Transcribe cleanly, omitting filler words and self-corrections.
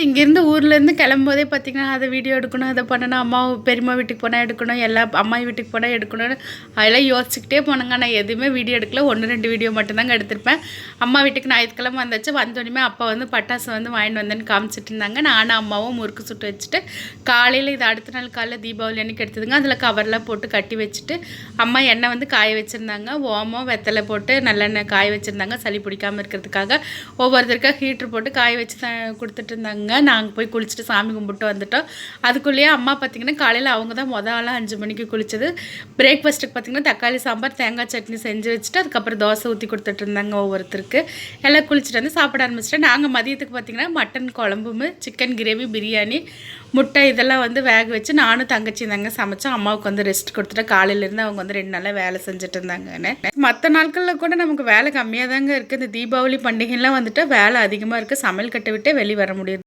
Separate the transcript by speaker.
Speaker 1: இங்கேருந்து ஊர்லேருந்து கிளம்போதே பார்த்திங்கன்னா அதை வீடியோ எடுக்கணும், அதை பண்ணணும், அம்மா பெரியம்மா வீட்டுக்கு போனால் எடுக்கணும், எல்லா அம்மா வீட்டுக்கு போனால் எடுக்கணும்னு அதெல்லாம் யோசிச்சுக்கிட்டே போனாங்க. நான் எதுவுமே வீடியோ எடுக்கல, 1-2 வீடியோ மட்டும்தாங்க எடுத்திருப்பேன். அம்மா வீட்டுக்கு ஞாயிற்றுக்கிழமை வந்தாச்சு. வந்தோடனே அப்பா வந்து பட்டாசு வந்து வாங்கிட்டு வந்தேன்னு காமிச்சிட்டு இருந்தாங்க. நானும் அம்மாவும் முறுக்கு சுட்டு வச்சுட்டு காலையில் இது அடுத்த நாள் காலைல தீபாவளி அன்றைக்கி எடுத்ததுங்க. அதில் கவர்லாம் போட்டு கட்டி வச்சுட்டு அம்மா எண்ணெய் வந்து காய வச்சுருந்தாங்க. ஓமம் வெத்தலை போட்டு நல்லெண்ணெய் காய வச்சுருந்தாங்க சளி பிடிக்காமல் இருக்கிறதுக்காக. ஒவ்வொருத்தருக்காக ஹீட்ரு போட்டு காய வச்சு கொடுத்துட்டு இருந்தாங்க. நாங்கள் போய் குளிச்சுட்டு சாமி கும்பிட்டு வந்துட்டோம். அதுக்குள்ளேயே அம்மா பார்த்திங்கன்னா காலையில் அவங்க தான் ஆளாக 5 மணிக்கு குளிச்சது. பிரேக்ஃபாஸ்ட்டுக்கு பார்த்திங்கன்னா தக்காளி சாம்பார் தேங்காய் சட்னி செஞ்சு வச்சுட்டு அதுக்கப்புறம் தோசை ஊற்றி கொடுத்துட்டு இருந்தாங்க ஒவ்வொருத்தருக்கு. எல்லாம் குளிச்சுட்டு வந்து சாப்பிட ஆரம்பிச்சிட்டேன். நாங்கள் மதியத்துக்கு பார்த்திங்கன்னா மட்டன் குழம்பும் சிக்கன் கிரேவி பிரியாணி முட்டை இதெல்லாம் வந்து வேக வச்சு நானும் தங்கச்சி தாங்க சமைச்சோம். அம்மாவுக்கு வந்து ரெஸ்ட் கொடுத்துட்டு காலையிலேருந்து அவங்க வந்து 2 நாளாக வேலை செஞ்சுட்டு இருந்தாங்கன்னு. மற்ற நாட்களில் கூட நமக்கு வேலை கம்மியாக தாங்க இருக்குது. இந்த தீபாவளி பண்டிகைலாம் வந்துட்டு வேலை அதிகமாக இருக்குது. சமையல் கட்டை விட்டே வெளியே வர முடியுது.